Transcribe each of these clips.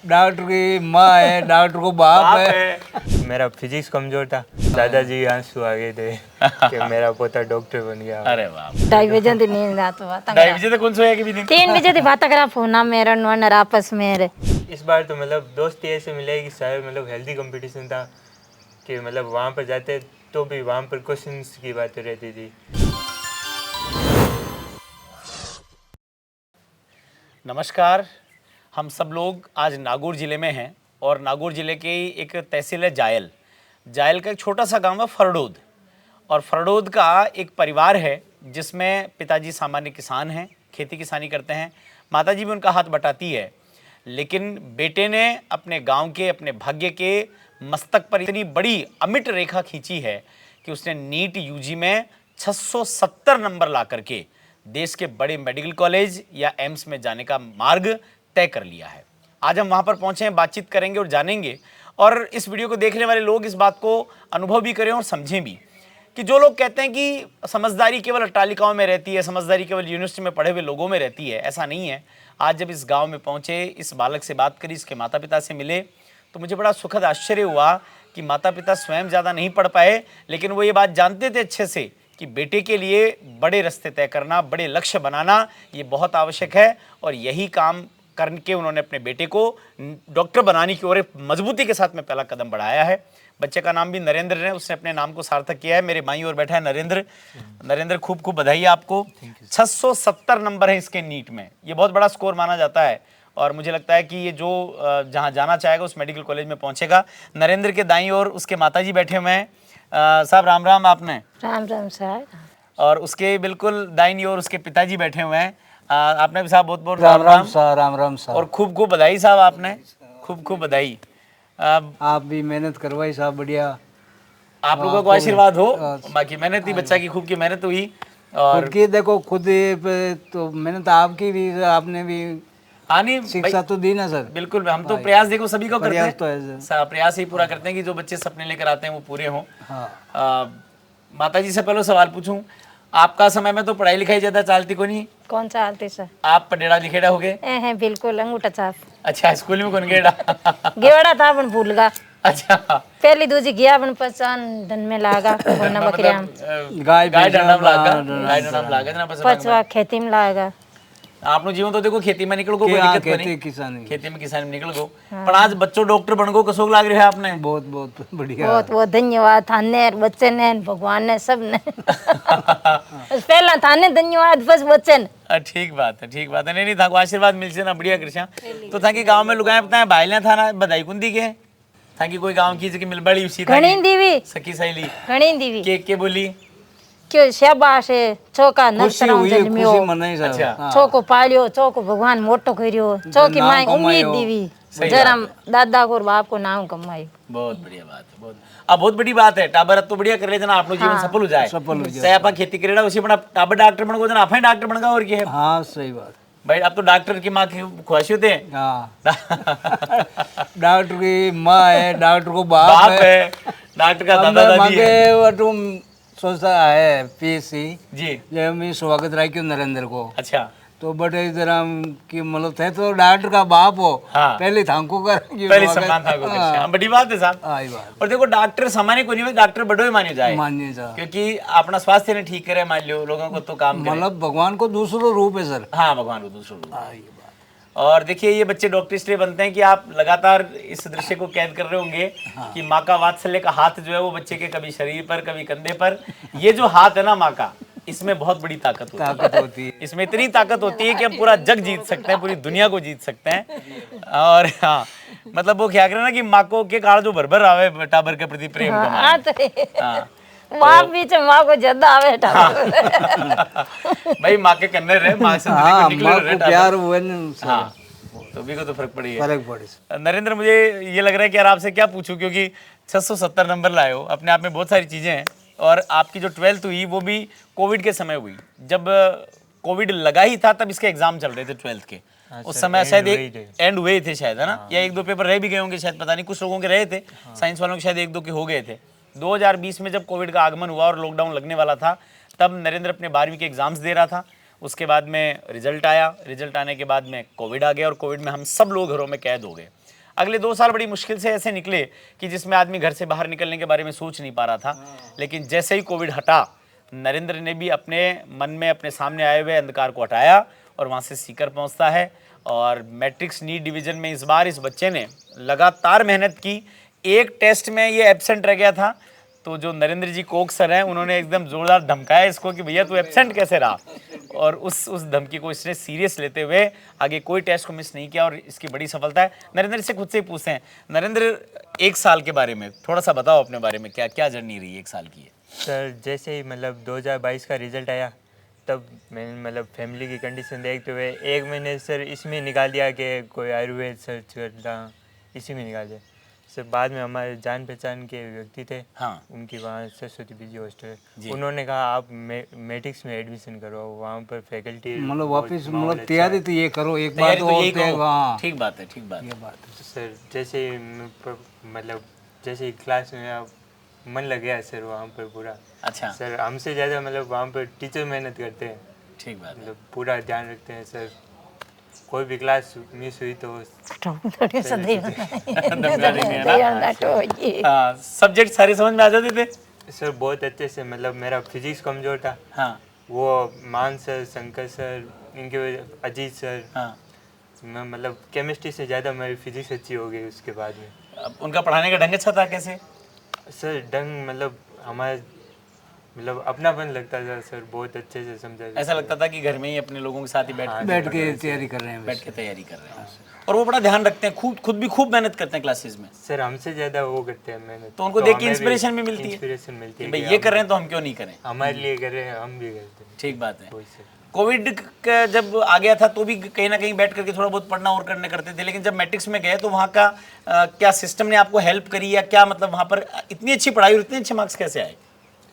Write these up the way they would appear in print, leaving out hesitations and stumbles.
Doctor की माँ है, डॉक्टर को बाप है। मेरा फिजिक्स कमजोर था, दादाजी आंसू आ गए थे कि मेरा पोता डॉक्टर बन गया। अरे वाह 2 बजे दी नींद आती बात 2 बजे तक कौन सोया कि भी नहीं 3 बजे दी बात करा फोन मेरा नॉनर आपस में रे। इस बार तो मतलब दोस्ती ऐसे मिले कि शायद मतलब हेल्दी कंपटीशन था कि मतलब वहाँ पर जाते तो भी वहाँ पर क्वेश्चंस की बातें रहती थी। नमस्कार, हम सब लोग आज नागौर ज़िले में हैं और नागौर ज़िले के एक तहसील है जायल। जायल का एक छोटा सा गांव है फरडोद, और फरडोद का एक परिवार है जिसमें पिताजी सामान्य किसान हैं, खेती किसानी करते हैं, माताजी भी उनका हाथ बटाती है। लेकिन बेटे ने अपने गांव के, अपने भाग्य के मस्तक पर इतनी बड़ी अमिट रेखा खींची है कि उसने नीट यूजी में 670 नंबर ला करके देश के बड़े मेडिकल कॉलेज या एम्स में जाने का मार्ग तय कर लिया है। आज हम वहाँ पर पहुँचे हैं, बातचीत करेंगे और जानेंगे, और इस वीडियो को देखने वाले लोग इस बात को अनुभव भी करें और समझें भी कि जो लोग कहते हैं कि समझदारी केवल अट्टालिकाओं में रहती है, समझदारी केवल यूनिवर्सिटी में पढ़े हुए लोगों में रहती है, ऐसा नहीं है। आज जब इस गाँव में पहुँचे, इस बालक से बात करी, इसके माता पिता से मिले, तो मुझे बड़ा सुखद आश्चर्य हुआ कि माता पिता स्वयं ज़्यादा नहीं पढ़ पाए, लेकिन वो ये बात जानते थे अच्छे से कि बेटे के लिए बड़े रास्ते तय करना, बड़े लक्ष्य बनाना ये बहुत आवश्यक है, और यही काम करके उन्होंने अपने बेटे को डॉक्टर बनाने की ओर मजबूती के साथ में पहला कदम बढ़ाया है। बच्चे का नाम भी नरेंद्र है, उसने अपने नाम को सार्थक किया है। मेरे माई और बैठा है नरेंद्र। नरेंद्र, खूब खूब बधाई आपको। 670 नंबर है इसके नीट में, ये बहुत बड़ा स्कोर माना जाता है, और मुझे लगता है कि ये जो जहाँ जाना चाहेगा उस मेडिकल कॉलेज में पहुँचेगा। नरेंद्र के दाईं ओर उसके माताजी बैठे हुए हैं। साहब राम राम। आपने राम राम साहब। और उसके बिल्कुल दाईं ओर उसके पिताजी बैठे हुए हैं। आपने भी साहब बहुत बहुत राम राम साहब, राम राम साहब। और खूब खूब बधाई साहब, आपने खूब खूब बधाई। आप भी मेहनत करवाई साहब, बढ़िया। आप लोगों को आशीर्वाद हो, बाकी मेहनत ही, बच्चा की खूब की मेहनत हुई। और खुद की देखो, खुद पे तो मेहनत आपकी भी, आपने भी आनी शिक्षा तो दी ना सर। बिल्कुल, हम तो प्रयास देखो सभी को करते हैं, तो है प्रयास ही पूरा करते हैं कि जो बच्चे सपने लेकर आते हैं वो पूरे हों। हाँ। माता जी से पहले सवाल पूछूं, आपका समय में तो पढ़ाई लिखाई ज्यादा चलती को नहीं? कौन चालते सर? आप पढ़ेड़ा लिखेड़ा हो गए? ए है बिल्कुल अंगूठा छाप। अच्छा, स्कूल में कौन गेड़ा? गेवड़ा था अपन भूल गया। अच्छा, पहली दूजी गया अपन पहचान धन में लागा कोना बकरियां गाय डंडम लागा ना पचवा खेती में लागा। आपनो जीवन तो देखो खेती में निकल गो, कोई दिक्कत नहीं, खेती में किसान में निकल गो। पर आज बच्चों डॉक्टर बन गो, कसोग लाग रहा है आपने? बहुत बहुत बढ़िया, बहुत बहुत धन्यवाद थाने, बच्चे ने, भगवान ने, सब ने। पहला थाने धन्यवाद, बस बच्चे ने। ठीक बात है, ठीक बात है। नहीं नहीं, था आशीर्वाद मिल से ना, बढ़िया कृष्णा। तो था कि गांव में लुगाए बताए भाईला था ना, बधाई कुंदी के था कि कोई गांव की मिल बड़ी उसी था घणी दीवी सखी सहेली घणी दीवी के बोली क्यों शाबाश है चौका नरसराव जन्मियो। अच्छा, चौको पालियो, चौको भगवान मोटो करियो, चौकी माई उम्मीद दीवी, जरा दादा को और बाप को नाम कमायो। बहुत बढ़िया बात है, बहुत अब बहुत बड़ी बात है। टाबर अब तो बढ़िया कर ले जना, आप जीवन सफल हो जाए, सही आप खेती करेड़ा उसी बड़ा टाबर डॉक्टर बन गो जना, आप डॉक्टर बन गए। और क्या है? हाँ सही बात भाई, अब तो डॉक्टर की माँ की ख्वाहिश होते हैं। डॉक्टर की माँ है, डॉक्टर को बाप है, डॉक्टर का दादा दादी है। तुम सोचता है पीएससी जी, जब मैं स्वागत राय क्यों नरेंद्र को। अच्छा, तो बड़े इधर की मतलब थे तो डॉक्टर का बाप हो। हाँ, पहले थांको कर पहले सम्मान था को। हाँ, बड़ी बात है साहब। और देखो डॉक्टर सामान्य को नहीं, डॉक्टर बड़ो ही माने जाए, क्योंकि अपना स्वास्थ्य ने ठीक करे, मान लो लोगों को तो काम मतलब भगवान को दूसरा रूप है सर। हाँ, भगवान को दूसरा रूप। और देखिए, ये बच्चे डॉक्टर इसलिए बनते हैं कि आप लगातार इस दृश्य को कैद कर रहे होंगे कि माँ का वात्सल्य का हाथ जो है वो बच्चे के कभी शरीर पर, कभी कंधे पर, ये जो हाथ है ना माँ का, इसमें बहुत बड़ी ताकत होती है। इसमें इतनी ताकत होती है कि हम पूरा जग जीत सकते हैं, पूरी दुनिया को जीत सकते हैं। और हाँ, मतलब वो क्या करें ना कि माँ को के काल जो भर आवे टाबर के प्रति प्रेम का, माँ बीच माँ को ज्यादा आवे भाई, माँ के कन्ने रहे, माँ से प्यार हुए। हाँ, तो भी को तो फर्क पड़ी है। नरेंद्र, मुझे ये लग रहा है कि यार आपसे क्या पूछूं, क्योंकि 670 नंबर लाए हो, अपने आप में बहुत सारी चीजें हैं। और आपकी जो 12th हुई वो भी कोविड के समय हुई, जब कोविड लगा ही था तब इसके एग्जाम चल रहे थे 12th के। उस समय शायद एंड हुए थे शायद, है ना, या 1-2 पेपर रह भी गए होंगे शायद, पता नहीं, कुछ लोगों के रहे थे, साइंस वालों के शायद 1-2 के हो गए थे। 2020 में जब कोविड का आगमन हुआ और लॉकडाउन लगने वाला था, तब नरेंद्र अपने 12वीं के एग्जाम्स दे रहा था। उसके बाद में रिजल्ट आया, रिजल्ट आने के बाद में कोविड आ गया, और कोविड में हम सब लोग घरों में कैद हो गए। अगले 2 साल बड़ी मुश्किल से ऐसे निकले कि जिसमें आदमी घर से बाहर निकलने के बारे में सोच नहीं पा रहा था। लेकिन जैसे ही कोविड हटा, नरेंद्र ने भी अपने मन में अपने सामने आए हुए अंधकार को हटाया और वहाँ से सीकर पहुँचता है। और मैट्रिक्स नीट डिवीज़न में इस बार इस बच्चे ने लगातार मेहनत की। एक टेस्ट में ये एब्सेंट रह गया था, तो जो नरेंद्र जी कोक सर हैं उन्होंने एकदम ज़ोरदार धमकाया इसको कि भैया तू एब्सेंट कैसे रहा। और उस धमकी को इसने सीरियस लेते हुए आगे कोई टेस्ट को मिस नहीं किया और इसकी बड़ी सफलता है। नरेंद्र से खुद से ही पूछते हैं, नरेंद्र 1 साल के बारे में थोड़ा सा बताओ अपने बारे में, क्या क्या जर्नी रही 1 साल की है? सर जैसे ही मतलब 2022 का रिज़ल्ट आया, तब मैंने मतलब फैमिली की कंडीशन देखते हुए 1 महीने सर इसमें निकाल दिया कि कोई आयुर्वेद सर्च करना, इसी में निकाल दिया सर। बाद में हमारे जान पहचान के व्यक्ति थे, हाँ। उनकी वहाँ सरस्वती पीजी हॉस्टल, जी। उन्होंने कहा आप मैट्रिक्स में एडमिशन करवाओ, वहाँ पर फैकल्टी मतलब वापस मतलब तैयारी तो ये करो, एक बार तैयारी तो तो और यही करो। हाँ ठीक बात है, ठीक बात है। ये बात है। सर जैसे ही मतलब जैसे ही क्लास में अब मन लग गया सर वहाँ पर पूरा। अच्छा, सर हमसे ज़्यादा मतलब वहाँ पर टीचर मेहनत करते हैं, ठीक बात है। मतलब पूरा ध्यान रखते हैं सर। कोई भी क्लास मिस हुई तो हाँ, सब्जेक्ट सारे समझ में आ जाते थे? सर बहुत अच्छे से, मतलब मेरा फिजिक्स कमज़ोर था, हाँ वो मान सर, शंकर सर, इनके वजह अजीत सर, हाँ। मैं मतलब केमिस्ट्री से ज़्यादा मेरी फिजिक्स अच्छी हो गई उसके बाद में। अब उनका पढ़ाने का ढंग अच्छा था कैसे? सर ढंग मतलब हमारे मतलब अपनापन लगता था सर, बहुत अच्छे से समझा। ऐसा लगता था कि घर में ही अपने लोगों के साथ ही बैठ के तैयारी कर रहे हैं बैठ के तैयारी कर रहे हैं। और वो बड़ा ध्यान रखते हैं, खुद भी खूब मेहनत करते हैं क्लासेस में। सर हमसे ज़्यादा वो करते हैं मेहनत, तो उनको देख के हमें इंस्पिरेशन भी मिलती है इंस्पिरेशन मिलती कि है भाई कि ये कर रहे हैं तो हम क्यों नहीं करें। हमारे लिए कर रहे हैं, हम भी करते हैं। ठीक बात है। वही सर। कोविड का जब आ गया था तो भी कहीं ना कहीं बैठ करके थोड़ा बहुत पढ़ना और करते थे, लेकिन जब मैट्रिक्स में गए तो वहाँ का क्या सिस्टम ने आपको हेल्प करी, या क्या मतलब वहाँ पर इतनी अच्छी पढ़ाई और इतने अच्छे मार्क्स कैसे आए?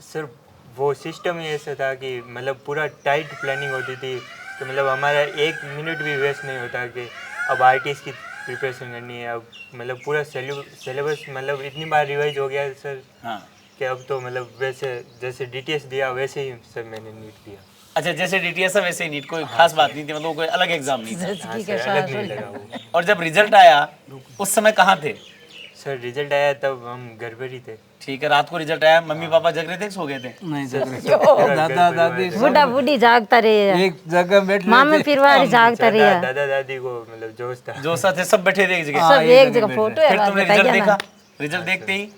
सर वो सिस्टम ही ऐसा था कि मतलब पूरा टाइट प्लानिंग होती थी कि मतलब हमारा 1 मिनट भी वेस्ट नहीं होता कि अब आईटीएस की प्रिपरेशन करनी है। अब मतलब पूरा सिलेबस मतलब इतनी बार रिवाइज हो गया है सर, हाँ। कि अब तो मतलब वैसे जैसे डीटीएस दिया वैसे ही सर मैंने नीट दिया। अच्छा, जैसे डीटीएस है वैसे ही नीट, कोई खास बात नहीं थी, मतलब कोई अलग एग्जाम नहीं था। हाँ सर, अलग नहीं लगा वो। और जब रिजल्ट आया उस समय कहाँ थे? सर रिजल्ट आया तब हम घर पर ही थे। ठीक है, रात को रिजल्ट आया, मम्मी पापा जग रहे थे, सो गए थे? नहीं सर, दादा दादी बूढ़ा बूढ़ी जागता रहे, एक जगह बैठ मामा परिवार जागता रहे, दादा दादी को मतलब जोश था, जो साथ थे सब बैठे थे एक जगह। सब एक जगह। फोटो है, फिर तुमने बताइए रिजल्ट ना। देखा? रिजल्ट देखते ही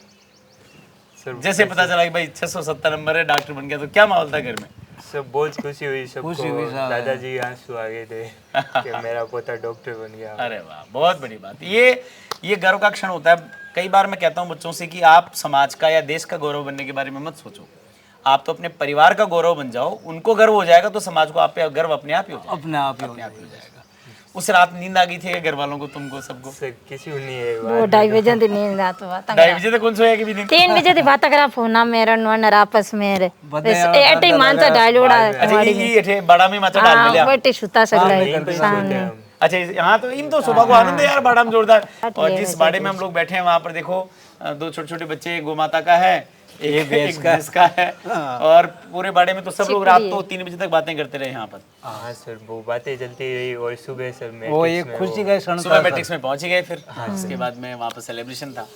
सर जैसे पता चला कि भाई 670 नंबर है, डॉक्टर बन गया, तो क्या माहौल था घर में? सब बहुत खुशी हुई सबको। खुशी हुई साहब। दादाजी आंसू आ गए थे कि मेरा पोता डॉक्टर बन गया। अरे वाह, बहुत बड़ी बात। ये गर्व का क्षण होता है। कई बार मैं कहता हूँ बच्चों से कि आप समाज का या देश का गौरव बनने के बारे में मत सोचो, आप तो अपने परिवार का गौरव बन जाओ। उनको गर्व हो जाएगा तो समाज को आप पे गर्व अपने आप ही हो जाएगा, अपने आप ही हो जाएगा। उस रात नींद आ गई थी घर वालों को, तुमको सबको? सर किसी को नहीं है वो 2:30 बजे दी नींद आत बात 2:30 बजे तक कौन सोया कि भी नहीं? 3 बजे दी बात करा फोन मेरा नवर आपस में रे बताया एटे मानसा डायलोड़ा अच्छा, ये एठे बड़ा में माचा डाल लिया। बेटे सुता सकला यहीं पे सोते हैं हम। अच्छा, यहाँ तो इन तो सुबह को आनंद है यार, बाड़ा में जोरदार। और जिस बाड़े में हम लोग बैठे हैं वहाँ पर देखो 2 छोटे छोटे बच्चे, गौ माता का है, एक भैंस का है, और पूरे बाड़े में तो सब लोग रात तो 3 बजे तक बातें करते रहे यहाँ पर। हाँ सर, वो बातें चलती रही। और सुबह सर वो मैट्रिक्स एक में खुशी का क्षण सुबह था मैट्रिक्स में पहुंच ही गए फिर। उसके बाद में वहाँ पर सेलिब्रेशन था।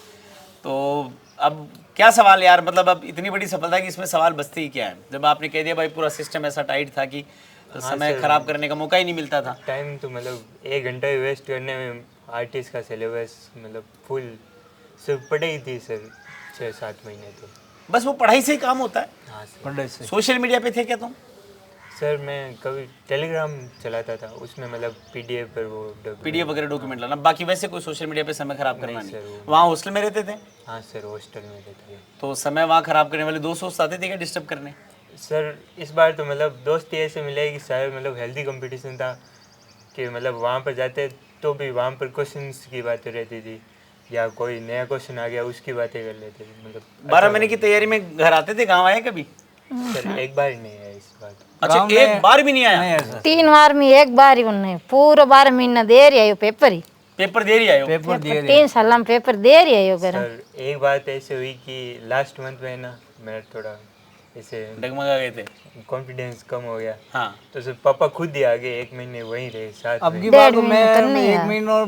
तो अब क्या सवाल यार, मतलब अब इतनी बड़ी सफलता कि इसमें सवाल बचते ही क्या है, जब आपने कह दिया भाई पूरा सिस्टम ऐसा टाइट था कि समय खराब करने का मौका ही नहीं मिलता था। टाइम तो मतलब 1 घंटा ही वेस्ट करने में आर्टिस्ट का सिलेबस मतलब फुल सिर्फ पढ़ाई थी सर 6-7 महीने तो। बस वो पढ़ाई से ही काम होता है। हाँ सर। पढ़ाई से। सोशल मीडिया पे थे क्या तुम? सर मैं कभी टेलीग्राम चलाता था, उसमें मतलब पीडीएफ पर वो पीडीएफ वगैरह डॉक्यूमेंट लाना, बाकी वैसे कोई सोशल मीडिया पे समय खराब करना नहीं नहीं। सर, वहाँ हॉस्टल में रहते थे? हाँ सर, हॉस्टल में रहते थे। तो समय वहाँ खराब करने वाले दोस्त आते थे क्या डिस्टर्ब करने? सर इस बार तो मतलब दोस्ती ऐसे मिले कि शायद मतलब हेल्दी कंपटीशन था कि मतलब वहाँ पर जाते तो भी वहाँ पर क्वेश्चंस की बातें रहती थी, या कोई नया क्वेश्चन आ गया उसकी बातें कर लेते थे। मतलब 12 महीने की तैयारी में घर आते थे, गाँव आए कभी? सर एक बार ही नहीं है इस बार। अच्छा, एक बार भी नहीं आया? नहीं ऐसा 3 बार में एक बार ही उन्हें पूरा 12 महीना दे रही है पेपर ही, पेपर दे रही आयो? पेपर दिए 3 साल में पेपर दे रही है घर। सर एक बात ऐसे हुई कि लास्ट मंथ में ना मेरा थोड़ा ऐसे डगमगा गए थे? कॉन्फिडेंस कम हो गया, हाँ। तो सर पापा खुद ही आ गए, 1 महीने वहीं रहे साथ अब में। की बात तो मैं 1 महीना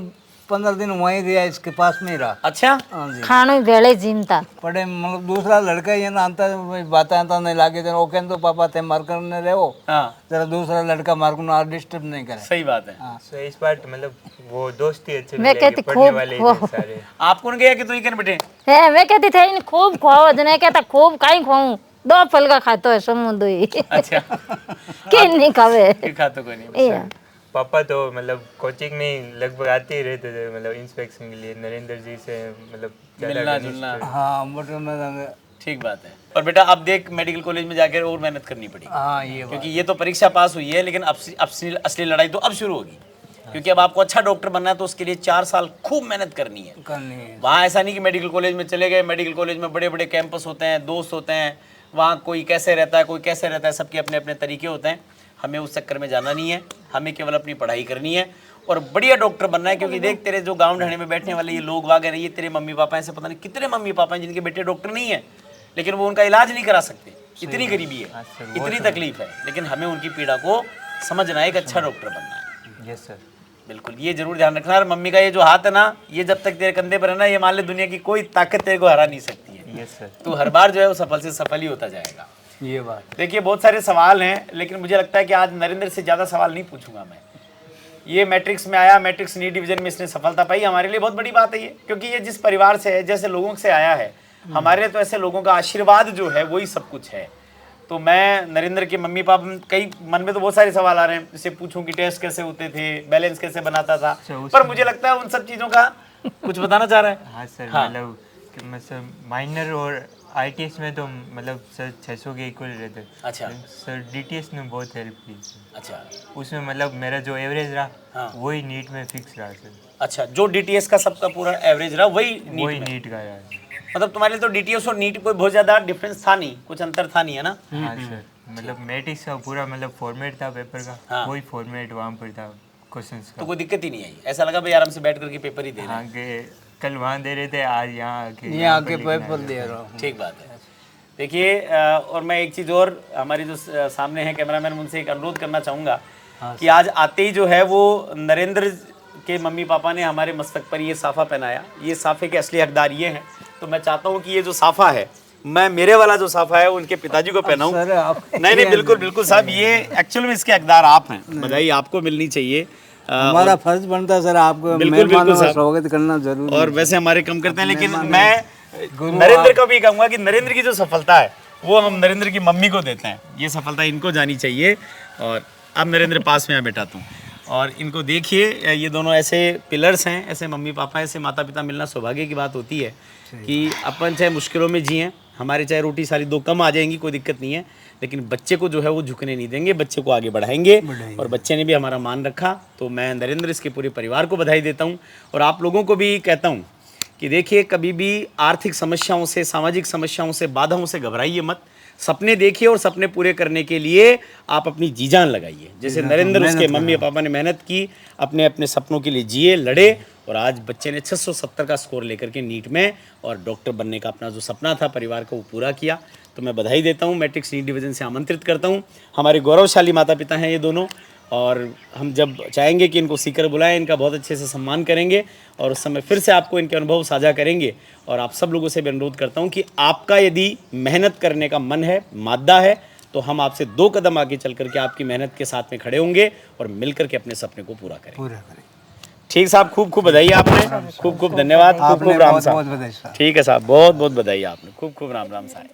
10-15 दिन वहीं रहा, इसके पास में ही रहा। अच्छा हाँ जी। खानो भेले जीमता पड़े मतलब दूसरा लड़का ये ना आता बातें आता नहीं लागे थे, ओके तो पापा थे मार करने रहो, हाँ जरा दूसरा लड़का मार को डिस्टर्ब नहीं करे। सही बात है। सो इस बार मतलब वो दोस्ती अच्छी मैं मिलेगी, कहती पढ़ने खूब वाले वो- इधर सारे। आपको ने कहा कि तू ही कर बेटे। है मैं कहती थे इन खूब खुआओ जने कहता खूब काई खुआऊं 2 फल का खातो है समूह ही अच्छा के नहीं खावे कि खा तो कोई नहीं। ये पापा तो मतलब कोचिंग में ही लगभग आते ही रहते थे, मतलब इंस्पेक्शन के लिए नरेंद्र जी से मतलब ज़्यादा मिलना घनिष्ठ जुलना। थे। हाँ बट ठीक बात है। और बेटा अब देख मेडिकल कॉलेज में जाकर और मेहनत करनी पड़ेगी, हाँ ये बात क्योंकि ये तो परीक्षा पास हुई है, लेकिन असली लड़ाई तो अब शुरू होगी, क्योंकि अब आपको अच्छा डॉक्टर बनना है तो उसके लिए 4 साल खूब मेहनत करनी है। करनी है। वहाँ ऐसा नहीं कि मेडिकल कॉलेज में चले गए, मेडिकल कॉलेज में बड़े बड़े कैंपस होते हैं, दोस्त होते हैं, वहाँ कोई कैसे रहता है कोई कैसे रहता है, सबके अपने अपने तरीके होते हैं। हमें उस चक्कर में जाना नहीं है, हमें केवल अपनी पढ़ाई करनी है और बढ़िया डॉक्टर बनना है। क्योंकि देख तेरे जो गाँव ढाणे में बैठने वाले ये लोग वाग हैं, ये तेरे मम्मी पापा ऐसे पता नहीं कितने मम्मी पापा हैं जिनके बेटे डॉक्टर नहीं है, लेकिन वो उनका इलाज नहीं करा सकते, इतनी गरीबी है, इतनी तकलीफ है। लेकिन हमें उनकी पीड़ा को समझना है, एक अच्छा डॉक्टर बनना है। Yes sir. बिल्कुल, ये जरूर ध्यान रखना। और मम्मी का ये जो हाथ है ना, ये जब तक तेरे कंधे पर है ना, ये मान ले दुनिया की कोई ताकत तेरे को हरा नहीं सकती है। Yes sir. तू हर बार जो है वो सफल से सफल ही होता जाएगा। ये बात देखिए बहुत सारे सवाल हैं, लेकिन मुझे लगता है कि आज नरेंद्र से ज़्यादा सवाल नहीं पूछूंगा मैं। ये मैट्रिक्स में आया, मैट्रिक्स नी डिवीजन में इसने सफलता पाई, हमारे लिए बहुत बड़ी बात है ये, क्योंकि ये जिस परिवार से है, जैसे लोगों से आया है, हमारे लिए तो ऐसे लोगों का आशीर्वाद जो है वही सब कुछ है। तो मैं नरेंद्र के मम्मी पापा, कई मन में तो बहुत सारे सवाल आ रहे हैं, इससे पूछूं कि टेस्ट कैसे होते थे, बैलेंस कैसे बनाता था, पर मुझे लगता है उन सब चीज़ों का कुछ बताना चाह रहा है। हाँ सर। हाँ। मतलब कि मतलब माइनर और आईटीएस में तो मतलब सर 600 के इक्वल रहते। अच्छा सर डीटीएस ने बहुत हेल्प की सर। अच्छा उसमें मतलब मेरा जो एवरेज रहा हाँ। वही नीट में फिक्स रहा सर। अच्छा, जो डीटीएस का सबका पूरा एवरेज रहा वही वही नीट में। नीट का रहा सर। मतलब तुम्हारे लिए तो डीटीएस और नीट कोई बहुत ज़्यादा डिफरेंस था नहीं, कुछ अंतर था नहीं, है ना? हाँ सर। मतलब मैट्रिक्स का पूरा मतलब फॉर्मेट था पेपर का, हाँ। वही फॉर्मेट वहाँ पर था क्वेश्चंस तो का। कोई दिक्कत ही नहीं आई, ऐसा लगा भाई आराम से बैठ करके पेपर ही दे रहे हाँ के कल वहाँ दे रहे थे, आज यहाँ आके ये आके पेपर दे रहा हूँ। हैं। ठीक बात है। देखिए और मैं एक चीज़ और, हमारी जो सामने है कैमरामैन, उनसे एक अनुरोध करना चाहूँगा कि आज आते ही जो है वो नरेंद्र के मम्मी पापा ने हमारे मस्तक पर ये साफ़ा पहनाया, ये साफ़े के असली हकदार ये हैं। तो मैं चाहता हूँ कि ये जो साफ़ा है, मैं मेरे वाला जो साफ़ा है वो उनके पिताजी को पहनाऊँ। सर आप नहीं बिल्कुल बिल्कुल साहब, ये एक्चुअल में इसके हकदार आप हैं, बधाई आपको मिलनी चाहिए। हमारा फर्ज बनता है सर, आपको बिल्कुल, मेहमानों बिल्कुल का साहब। स्वागत करना जरूरी और है। वैसे हमारे कम करते हैं, लेकिन मेहमान मैं गुरु नरेंद्र को भी कहूँगा कि नरेंद्र की जो सफलता है वो हम नरेंद्र की मम्मी को देते हैं, ये सफलता इनको जानी चाहिए। और अब नरेंद्र पास में आ बेटा तुम, और इनको देखिए, ये दोनों ऐसे पिलर्स हैं, ऐसे मम्मी पापा, ऐसे माता पिता मिलना सौभाग्य की बात होती है कि अपन चाहे मुश्किलों में जिएं, हमारे चाहे रोटी सारी 2 कम आ जाएंगी, कोई दिक्कत नहीं है, लेकिन बच्चे को जो है वो झुकने नहीं देंगे, बच्चे को आगे बढ़ाएंगे। और बच्चे ने भी हमारा मान रखा, तो मैं नरेंद्र इसके पूरे परिवार को बधाई देता हूँ। और आप लोगों को भी कहता हूँ कि देखिए, कभी भी आर्थिक समस्याओं से, सामाजिक समस्याओं से, बाधाओं से घबराइए मत, सपने देखिए और सपने पूरे करने के लिए आप अपनी जी जान लगाइए। जैसे नरेंद्र, उसके मम्मी पापा ने मेहनत की, अपने अपने सपनों के लिए जिए, लड़े, और आज बच्चे ने 670 का स्कोर लेकर के नीट में और डॉक्टर बनने का अपना जो सपना था परिवार का वो पूरा किया। तो मैं बधाई देता हूँ, मैट्रिक्स नीट डिवीज़न से आमंत्रित करता हूँ। हमारे गौरवशाली माता पिता हैं ये दोनों, और हम जब चाहेंगे कि इनको सीकर बुलाएं, इनका बहुत अच्छे से सम्मान करेंगे और उस समय फिर से आपको इनके अनुभव साझा करेंगे। और आप सब लोगों से भी अनुरोध करता हूं कि आपका यदि मेहनत करने का मन है, मादा है, तो हम आपसे 2 कदम आगे चल करके आपकी मेहनत के साथ में खड़े होंगे और मिल करके अपने सपने को पूरा करेंगे। पूरा करें। ठीक साहब, खूब खूब बधाई आपने, खूब खूब धन्यवाद, खूब आपने खूब राम बहुत बहुत साहब। बधाई साहब। ठीक है साहब, बहुत बहुत बधाई आपने, खूब खूब राम राम साहब।